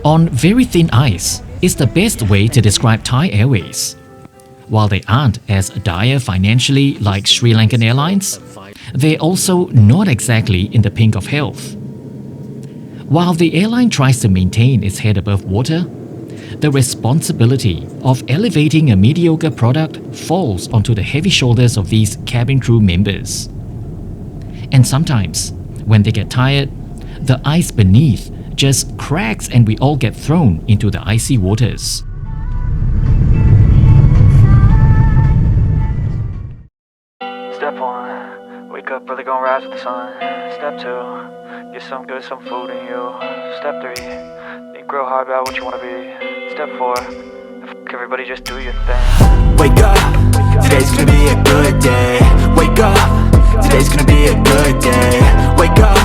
On very thin ice is the best way to describe Thai Airways. While they aren't as dire financially like Sri Lankan Airlines, they're also not exactly in the pink of health. While the airline tries to maintain its head above water, the responsibility of elevating a mediocre product falls onto the heavy shoulders of these cabin crew members. And sometimes, when they get tired, the ice beneath just cracks and we all get thrown into the icy waters. Step 1, wake up early, gonna rise with the sun. Step 2, get some good, some food in you. Step 3, think real hard about what you wanna be. Step 4, everybody just do your thing. Wake up, today's gonna be a good day. Wake up, today's gonna be a good day. Wake up,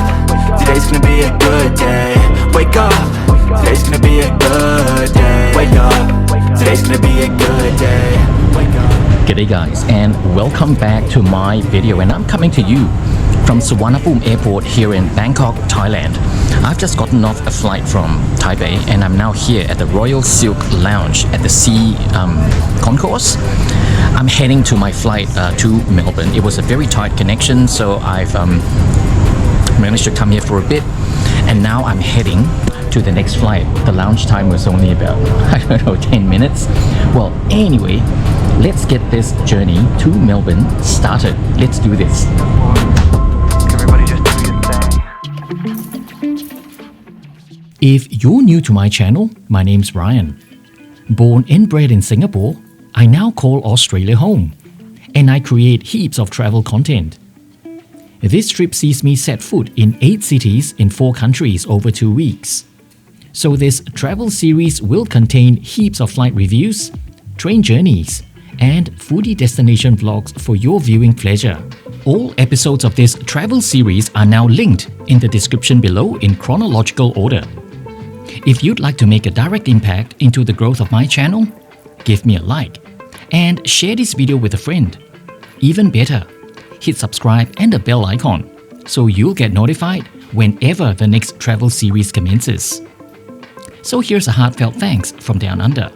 today's gonna be a good day. Wake up, today's gonna be a good day. Wake up, today's gonna be a good day. Wake up. G'day guys, and welcome back to my video, and I'm coming to you from Suvarnabhumi Airport here in Bangkok, Thailand. I've just gotten off a flight from Taipei and I'm now here at the Royal Silk Lounge at the Sea Concourse. I'm heading to my flight to Melbourne. It was a very tight connection, so I've managed to come here for a bit, and now I'm heading to the next flight. The lounge time was only about, 10 minutes. Well, anyway, let's get this journey to Melbourne started. Let's do this. Everybody just do your thing. If you're new to my channel, my name's Ryan. Born and bred in Singapore, I now call Australia home, and I create heaps of travel content. This trip sees me set foot in 8 cities in 4 countries over 2 weeks. So this travel series will contain heaps of flight reviews, train journeys, and foodie destination vlogs for your viewing pleasure. All episodes of this travel series are now linked in the description below in chronological order. If you'd like to make a direct impact into the growth of my channel, give me a like and share this video with a friend. Even better, hit subscribe and the bell icon so you'll get notified whenever the next travel series commences. So here's a heartfelt thanks from down under.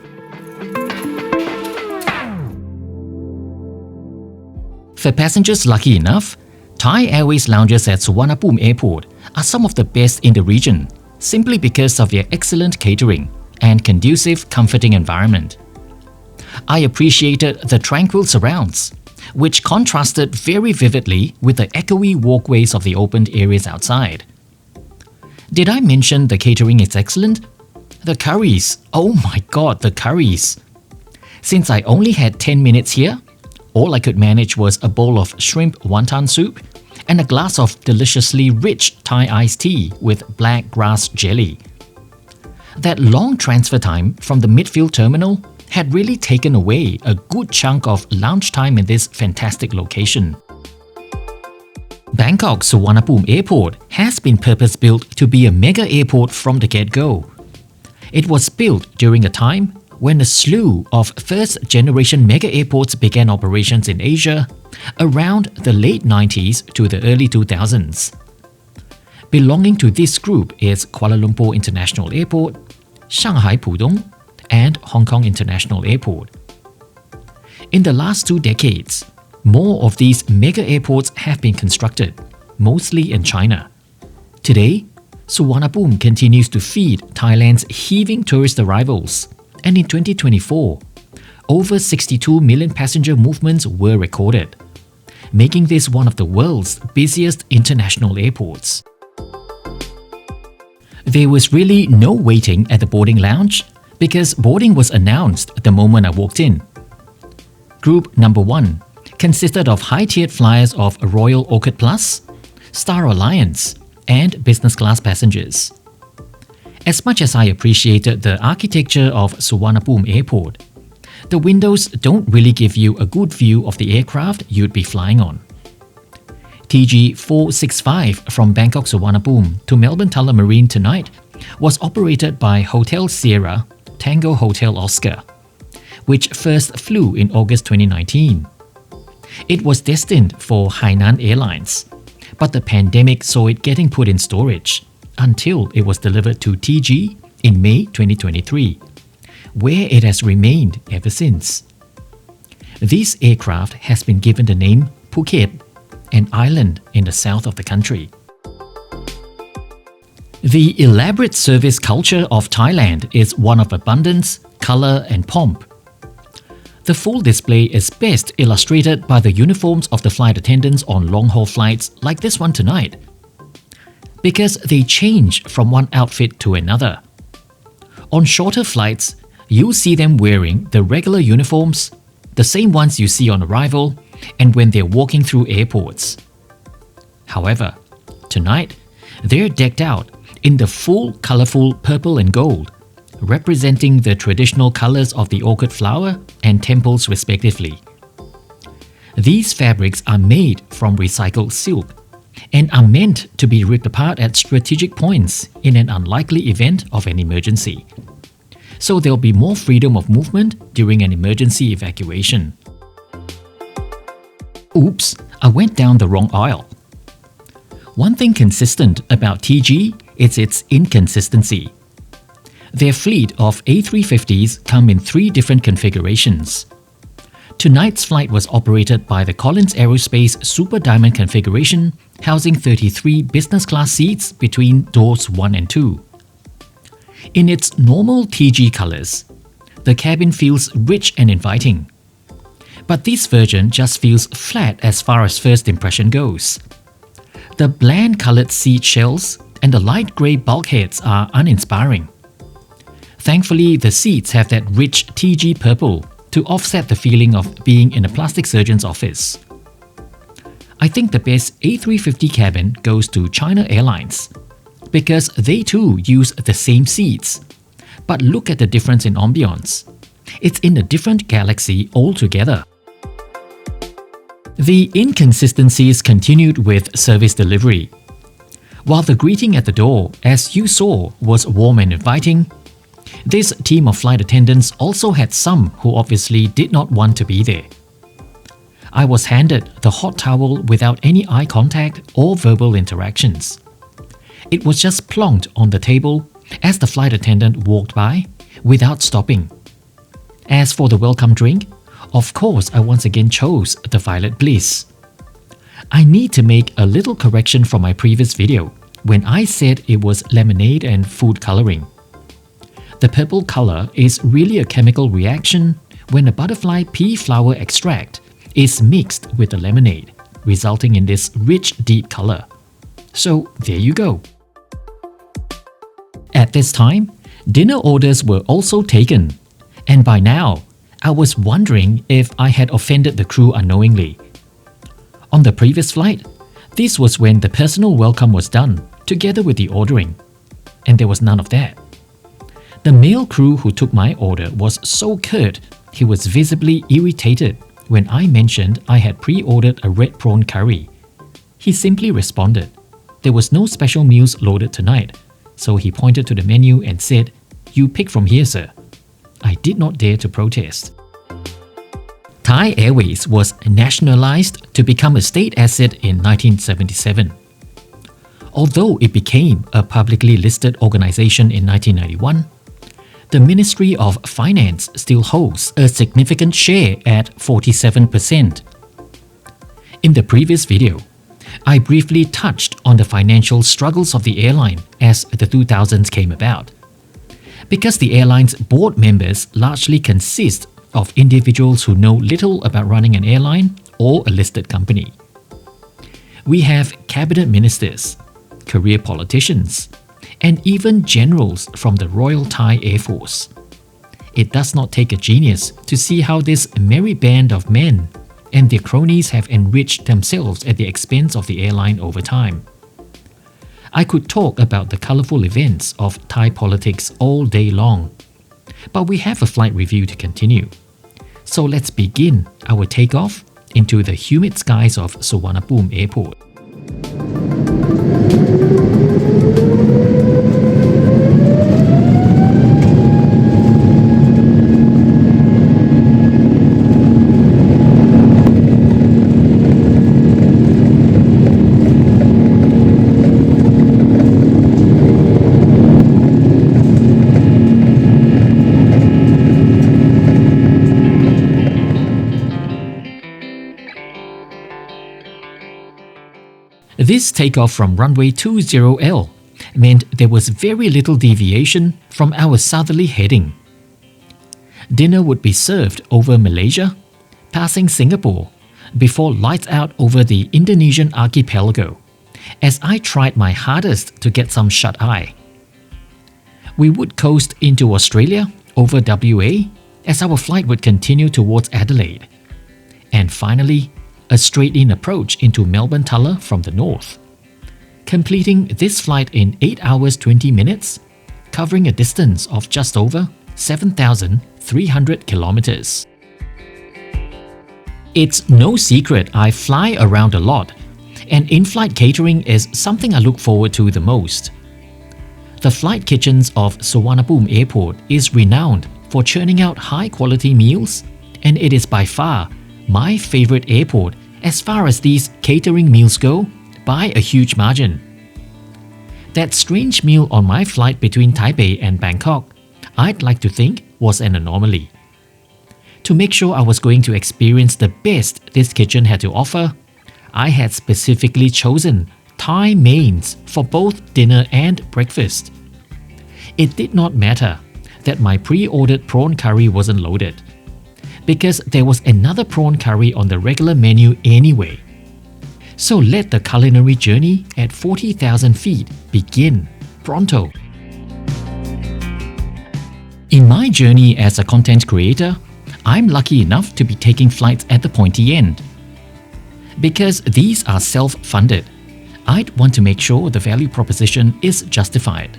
For passengers lucky enough, Thai Airways lounges at Suvarnabhumi Airport are some of the best in the region, simply because of their excellent catering and conducive, comforting environment. I appreciated the tranquil surrounds, which contrasted very vividly with the echoey walkways of the opened areas outside. Did I mention the catering is excellent? The curries, oh my god, the curries! Since I only had 10 minutes here, all I could manage was a bowl of shrimp wonton soup and a glass of deliciously rich Thai iced tea with black grass jelly. That long transfer time from the midfield terminal had really taken away a good chunk of lounge time in this fantastic location. Bangkok Suvarnabhumi Airport has been purpose-built to be a mega airport from the get-go. It was built during a time when a slew of first-generation mega airports began operations in Asia around the late 90s to the early 2000s. Belonging to this group is Kuala Lumpur International Airport, Shanghai Pudong, and Hong Kong International Airport. In the last 2 decades, more of these mega airports have been constructed, mostly in China. Today, Suvarnabhumi continues to feed Thailand's heaving tourist arrivals, and in 2024, over 62 million passenger movements were recorded, making this one of the world's busiest international airports. There was really no waiting at the boarding lounge because boarding was announced the moment I walked in. Group number 1 consisted of high-tiered flyers of Royal Orchid Plus, Star Alliance, and business class passengers. As much as I appreciated the architecture of Suvarnabhumi Airport, the windows don't really give you a good view of the aircraft you'd be flying on. TG 465 from Bangkok Suvarnabhumi to Melbourne Tullamarine tonight was operated by Hotel Sierra Tango Hotel Oscar, which first flew in August 2019. It was destined for Hainan Airlines, but the pandemic saw it getting put in storage until it was delivered to TG in May 2023, where it has remained ever since. This aircraft has been given the name Phuket, an island in the south of the country. The elaborate service culture of Thailand is one of abundance, color, and pomp. The full display is best illustrated by the uniforms of the flight attendants on long-haul flights like this one tonight, because they change from one outfit to another. On shorter flights, you'll see them wearing the regular uniforms, the same ones you see on arrival, and when they're walking through airports. However, tonight, they're decked out in the full colorful purple and gold, representing the traditional colors of the orchid flower and temples respectively. These fabrics are made from recycled silk and are meant to be ripped apart at strategic points in an unlikely event of an emergency. So there'll be more freedom of movement during an emergency evacuation. Oops, I went down the wrong aisle. One thing consistent about TG is its inconsistency. Their fleet of A350s come in 3 different configurations. Tonight's flight was operated by the Collins Aerospace Super Diamond configuration, housing 33 business class seats between doors 1 and 2. In its normal TG colors, the cabin feels rich and inviting. But this version just feels flat as far as first impression goes. The bland colored seat shells and the light grey bulkheads are uninspiring. Thankfully, the seats have that rich TG purple to offset the feeling of being in a plastic surgeon's office. I think the best A350 cabin goes to China Airlines, because they too use the same seats. But look at the difference in ambience. It's in a different galaxy altogether. The inconsistencies continued with service delivery. While the greeting at the door, as you saw, was warm and inviting, this team of flight attendants also had some who obviously did not want to be there. I was handed the hot towel without any eye contact or verbal interactions. It was just plonked on the table as the flight attendant walked by without stopping. As for the welcome drink, of course I once again chose the Violet Bliss. I need to make a little correction from my previous video when I said it was lemonade and food coloring. The purple color is really a chemical reaction when a butterfly pea flower extract is mixed with the lemonade, resulting in this rich deep color. So there you go. At this time, dinner orders were also taken, and by now, I was wondering if I had offended the crew unknowingly. On the previous flight, this was when the personal welcome was done, together with the ordering, and there was none of that. The male crew who took my order was so curt, he was visibly irritated when I mentioned I had pre-ordered a red prawn curry. He simply responded, "There was no special meals loaded tonight," so he pointed to the menu and said, "You pick from here, sir." I did not dare to protest. Thai Airways was nationalized to become a state asset in 1977. Although it became a publicly listed organization in 1991, the Ministry of Finance still holds a significant share at 47%. In the previous video, I briefly touched on the financial struggles of the airline as the 2000s came about. Because the airline's board members largely consist of individuals who know little about running an airline or a listed company. We have cabinet ministers, career politicians, and even generals from the Royal Thai Air Force. It does not take a genius to see how this merry band of men and their cronies have enriched themselves at the expense of the airline over time. I could talk about the colorful events of Thai politics all day long, but we have a flight review to continue. So let's begin our takeoff into the humid skies of Suvarnabhumi Airport. This takeoff from runway 20L meant there was very little deviation from our southerly heading. Dinner would be served over Malaysia, passing Singapore, before lights out over the Indonesian archipelago, as I tried my hardest to get some shut-eye. We would coast into Australia over WA as our flight would continue towards Adelaide, and finally a straight-in approach into Melbourne Tulla from the north, completing this flight in 8 hours 20 minutes, covering a distance of just over 7,300 kilometers. It's no secret I fly around a lot, and in-flight catering is something I look forward to the most. The flight kitchens of Suvarnabhumi Airport is renowned for churning out high-quality meals, and it is by far my favorite airport as far as these catering meals go by a huge margin. That strange meal on my flight between Taipei and Bangkok, I'd like to think was an anomaly. To make sure I was going to experience the best this kitchen had to offer, I had specifically chosen Thai mains for both dinner and breakfast. It did not matter that my pre-ordered prawn curry wasn't loaded, because there was another prawn curry on the regular menu anyway. So let the culinary journey at 40,000 feet begin pronto. In my journey as a content creator, I'm lucky enough to be taking flights at the pointy end. Because these are self-funded, I'd want to make sure the value proposition is justified.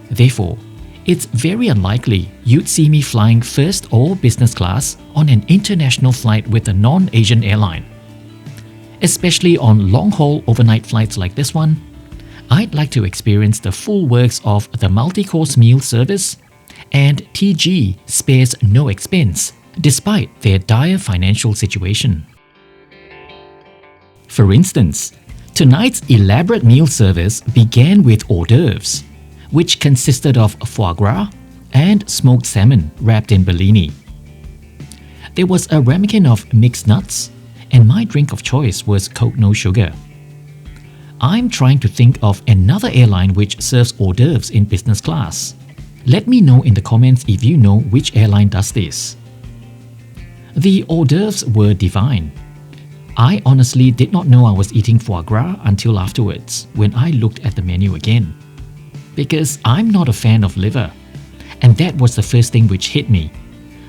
Therefore, it's very unlikely you'd see me flying first or business class on an international flight with a non-Asian airline. Especially on long-haul overnight flights like this one, I'd like to experience the full works of the multi-course meal service, and TG spares no expense despite their dire financial situation. For instance, tonight's elaborate meal service began with hors d'oeuvres, which consisted of foie gras and smoked salmon wrapped in Bellini. There was a ramekin of mixed nuts, and my drink of choice was Coke no sugar. I'm trying to think of another airline which serves hors d'oeuvres in business class. Let me know in the comments if you know which airline does this. The hors d'oeuvres were divine. I honestly did not know I was eating foie gras until afterwards when I looked at the menu again. Because I'm not a fan of liver, and that was the first thing which hit me,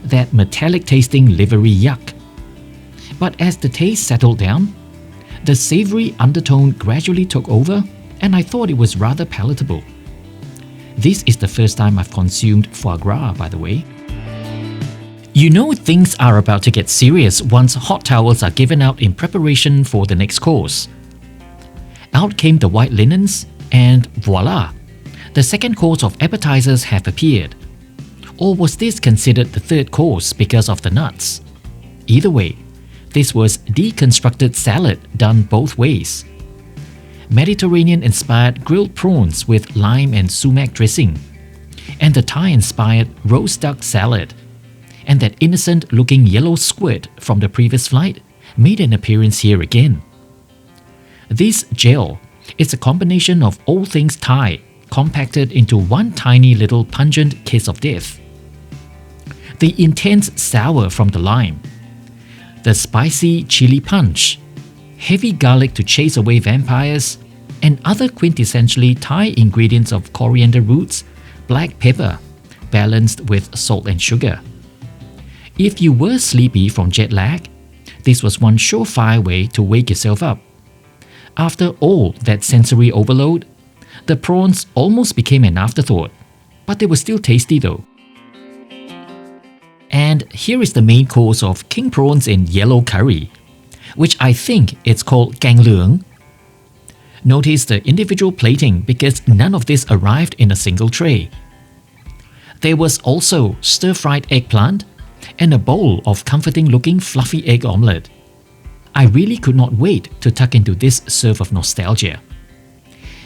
that metallic tasting livery yuck. But as the taste settled down, the savory undertone gradually took over, and I thought it was rather palatable. This is the first time I've consumed foie gras, by the way. You know things are about to get serious once hot towels are given out in preparation for the next course. Out came the white linens, and voila! The second course of appetizers have appeared. Or was this considered the third course because of the nuts? Either way, this was deconstructed salad done both ways. Mediterranean-inspired grilled prawns with lime and sumac dressing, and the Thai-inspired roast duck salad, and that innocent-looking yellow squirt from the previous flight made an appearance here again. This gel is a combination of all things Thai compacted into one tiny little pungent kiss of death. The intense sour from the lime, the spicy chili punch, heavy garlic to chase away vampires, and other quintessentially Thai ingredients of coriander roots, black pepper, balanced with salt and sugar. If you were sleepy from jet lag, this was one surefire way to wake yourself up. After all that sensory overload, the prawns almost became an afterthought, but they were still tasty though. And here is the main course of king prawns in yellow curry, which I think it's called gang leung. Notice the individual plating because none of this arrived in a single tray. There was also stir-fried eggplant and a bowl of comforting-looking fluffy egg omelette. I really could not wait to tuck into this serve of nostalgia.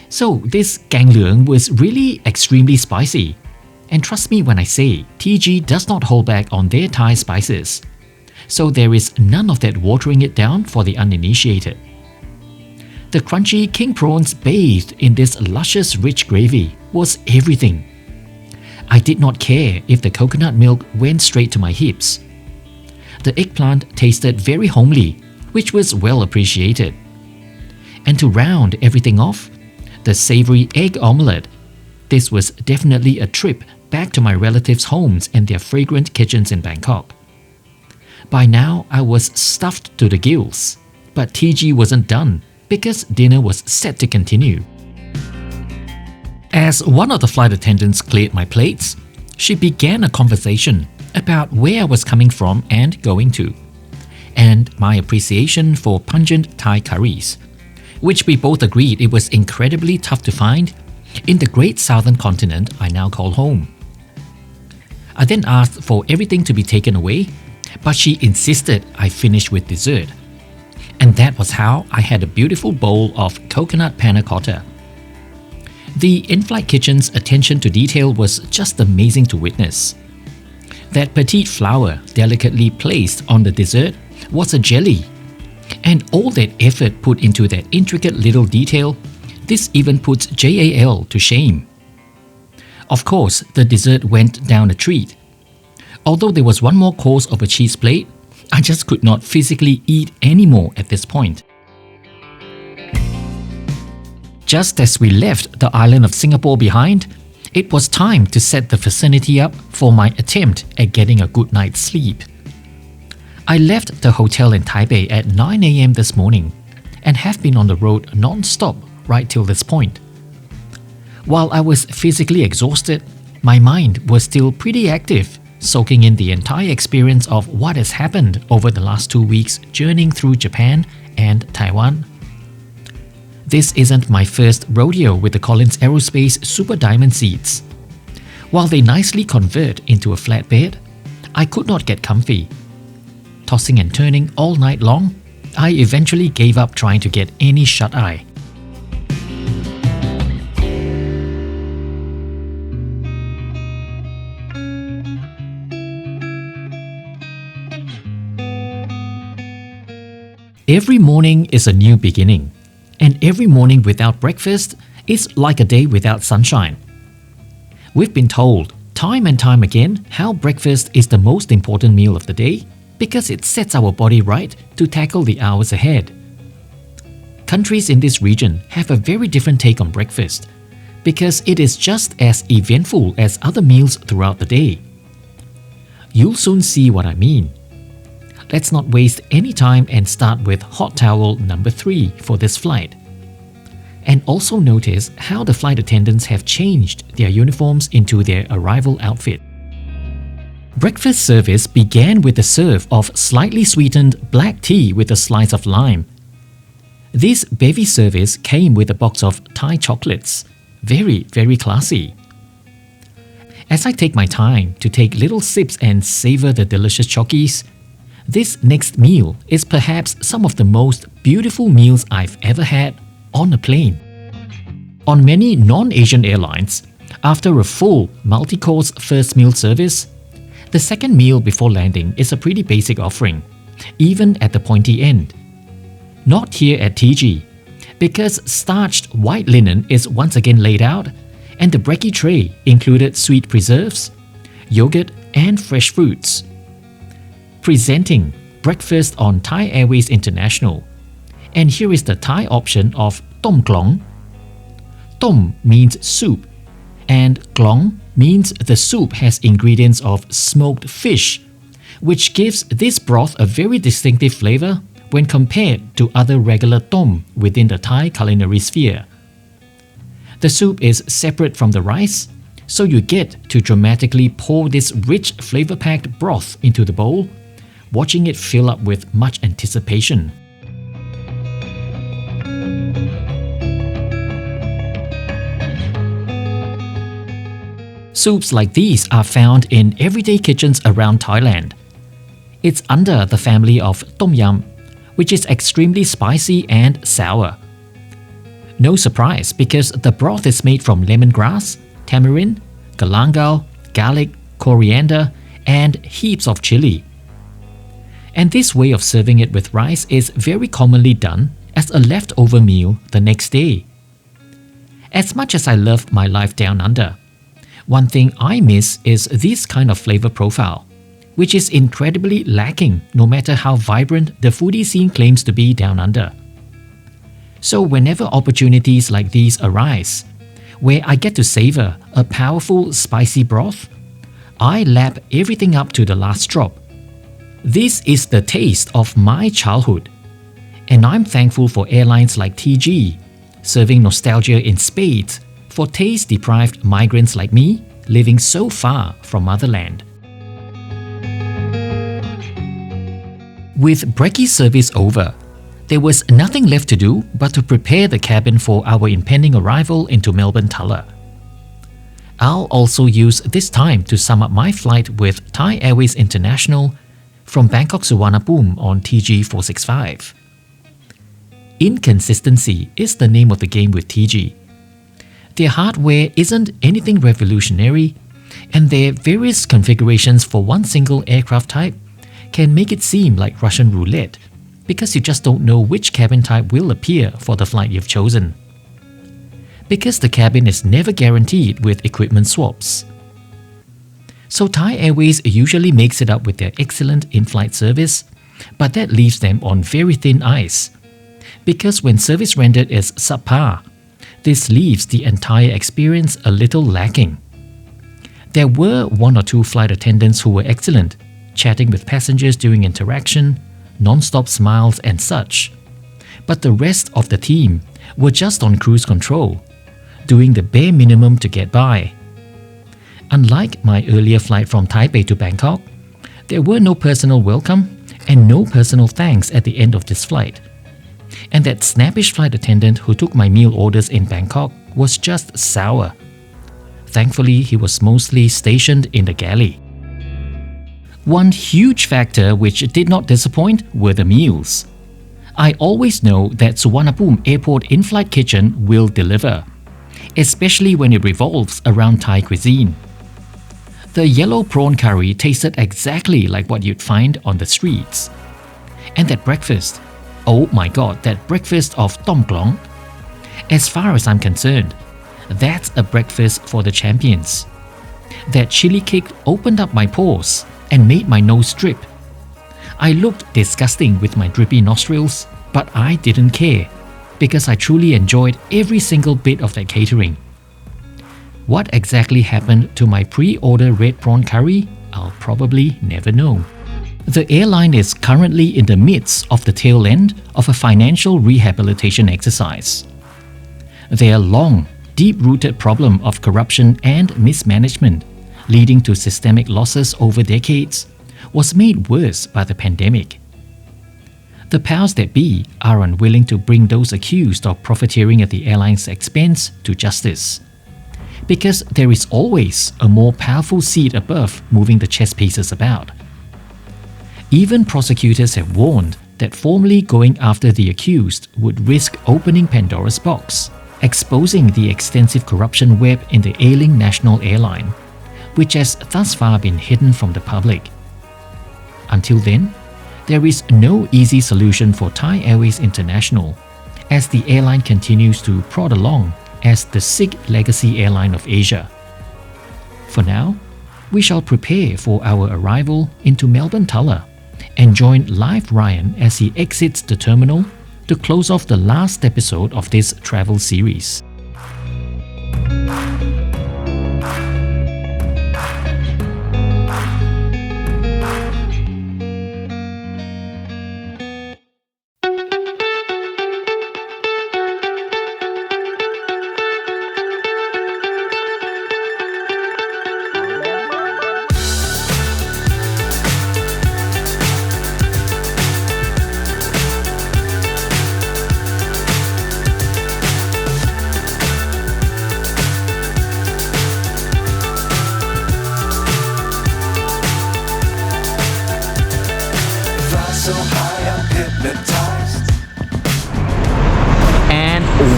So this gang leung was really extremely spicy. And trust me when I say, TG does not hold back on their Thai spices. So there is none of that watering it down for the uninitiated. The crunchy king prawns bathed in this luscious rich gravy was everything. I did not care if the coconut milk went straight to my hips. The eggplant tasted very homely, which was well appreciated. And to round everything off, the savory egg omelette. This was definitely a trip back to my relatives' homes and their fragrant kitchens in Bangkok. By now, I was stuffed to the gills, but TG wasn't done because dinner was set to continue. As one of the flight attendants cleared my plates, she began a conversation about where I was coming from and going to, and my appreciation for pungent Thai curries, which we both agreed it was incredibly tough to find in the great southern continent I now call home. I then asked for everything to be taken away, but she insisted I finish with dessert. And that was how I had a beautiful bowl of coconut panna cotta. The in-flight kitchen's attention to detail was just amazing to witness. That petite flower delicately placed on the dessert was a jelly. And all that effort put into that intricate little detail, this even puts JAL to shame. Of course, the dessert went down a treat. Although there was one more course of a cheese plate, I just could not physically eat anymore at this point. Just as we left the island of Singapore behind, it was time to set the vicinity up for my attempt at getting a good night's sleep. I left the hotel in Taipei at 9 AM this morning and have been on the road non-stop right till this point. While I was physically exhausted, my mind was still pretty active, soaking in the entire experience of what has happened over the last 2 weeks journeying through Japan and Taiwan. This isn't my first rodeo with the Collins Aerospace Super Diamond seats. While they nicely convert into a flat bed, I could not get comfy. Tossing and turning all night long, I eventually gave up trying to get any shut-eye. Every morning is a new beginning, and every morning without breakfast is like a day without sunshine. We've been told time and time again how breakfast is the most important meal of the day because it sets our body right to tackle the hours ahead. Countries in this region have a very different take on breakfast because it is just as eventful as other meals throughout the day. You'll soon see what I mean. Let's not waste any time and start with hot towel number 3 for this flight. And also notice how the flight attendants have changed their uniforms into their arrival outfit. Breakfast service began with a serve of slightly sweetened black tea with a slice of lime. This bevy service came with a box of Thai chocolates. Very, very classy. As I take my time to take little sips and savor the delicious chockies, this next meal is perhaps some of the most beautiful meals I've ever had on a plane. On many non-Asian airlines, after a full multi-course first meal service, the second meal before landing is a pretty basic offering, even at the pointy end. Not here at TG, because starched white linen is once again laid out, and the brekkie tray included sweet preserves, yogurt, and fresh fruits. Presenting breakfast on Thai Airways International. And here is the Thai option of tom klong. Tom means soup, and klong means the soup has ingredients of smoked fish, which gives this broth a very distinctive flavor when compared to other regular tom within the Thai culinary sphere. The soup is separate from the rice, so you get to dramatically pour this rich flavor-packed broth into the bowl, watching it fill up with much anticipation. Soups like these are found in everyday kitchens around Thailand. It's under the family of Tom Yum, which is extremely spicy and sour. No surprise because the broth is made from lemongrass, tamarind, galangal, garlic, coriander, and heaps of chili. And this way of serving it with rice is very commonly done as a leftover meal the next day. As much as I love my life down under, one thing I miss is this kind of flavor profile, which is incredibly lacking no matter how vibrant the foodie scene claims to be down under. So whenever opportunities like these arise, where I get to savor a powerful spicy broth, I lap everything up to the last drop. This is the taste of my childhood, and I'm thankful for airlines like TG, serving nostalgia in spades for taste-deprived migrants like me living so far from motherland. With brekkie service over, there was nothing left to do but to prepare the cabin for our impending arrival into Melbourne Tulla. I'll also use this time to sum up my flight with Thai Airways International from Bangkok Suvarnabhumi on TG 465. Inconsistency is the name of the game with TG. Their hardware isn't anything revolutionary, and their various configurations for one single aircraft type can make it seem like Russian roulette because you just don't know which cabin type will appear for the flight you've chosen. Because the cabin is never guaranteed with equipment swaps. So Thai Airways usually makes it up with their excellent in-flight service, but that leaves them on very thin ice. Because when service rendered is subpar, this leaves the entire experience a little lacking. There were one or two flight attendants who were excellent, chatting with passengers during interaction, non-stop smiles and such. But the rest of the team were just on cruise control, doing the bare minimum to get by. Unlike my earlier flight from Taipei to Bangkok, there were no personal welcome and no personal thanks at the end of this flight. And that snappish flight attendant who took my meal orders in Bangkok was just sour. Thankfully, he was mostly stationed in the galley. One huge factor which did not disappoint were the meals. I always know that Suvarnabhumi Airport in-flight kitchen will deliver, especially when it revolves around Thai cuisine. The yellow prawn curry tasted exactly like what you'd find on the streets. And that breakfast, oh my god, that breakfast of tom klong. As far as I'm concerned, that's a breakfast for the champions. That chili kick opened up my pores and made my nose drip. I looked disgusting with my drippy nostrils, but I didn't care because I truly enjoyed every single bit of that catering. What exactly happened to my pre-order red prawn curry, I'll probably never know. The airline is currently in the midst of the tail end of a financial rehabilitation exercise. Their long, deep-rooted problem of corruption and mismanagement, leading to systemic losses over decades, was made worse by the pandemic. The powers that be are unwilling to bring those accused of profiteering at the airline's expense to justice, because there is always a more powerful seat above moving the chess pieces about. Even prosecutors have warned that formally going after the accused would risk opening Pandora's box, exposing the extensive corruption web in the ailing national airline, which has thus far been hidden from the public. Until then, there is no easy solution for Thai Airways International, as the airline continues to prod along as the sick legacy airline of Asia. For now, we shall prepare for our arrival into Melbourne Tulla and join live Ryan as he exits the terminal to close off the last episode of this travel series.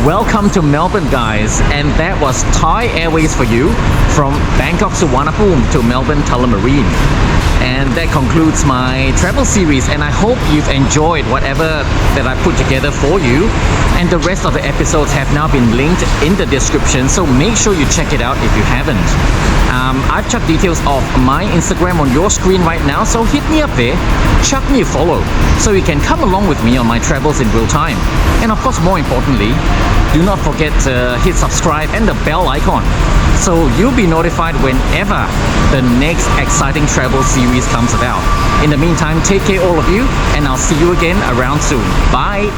Welcome to Melbourne, guys, and that was Thai Airways for you from Bangkok Suvarnabhumi to Melbourne Tulla Marine. And that concludes my travel series, and I hope you've enjoyed whatever that I put together for you. And the rest of the episodes have now been linked in the description, so make sure you check it out if you haven't. I've chucked details of my Instagram on your screen right now, so hit me up there, chuck me a follow, so you can come along with me on my travels in real time. And of course, more importantly, do not forget to hit subscribe and the bell icon, so you'll be notified whenever the next exciting travel series comes about. In the meantime, take care all of you, and I'll see you again around soon. Bye!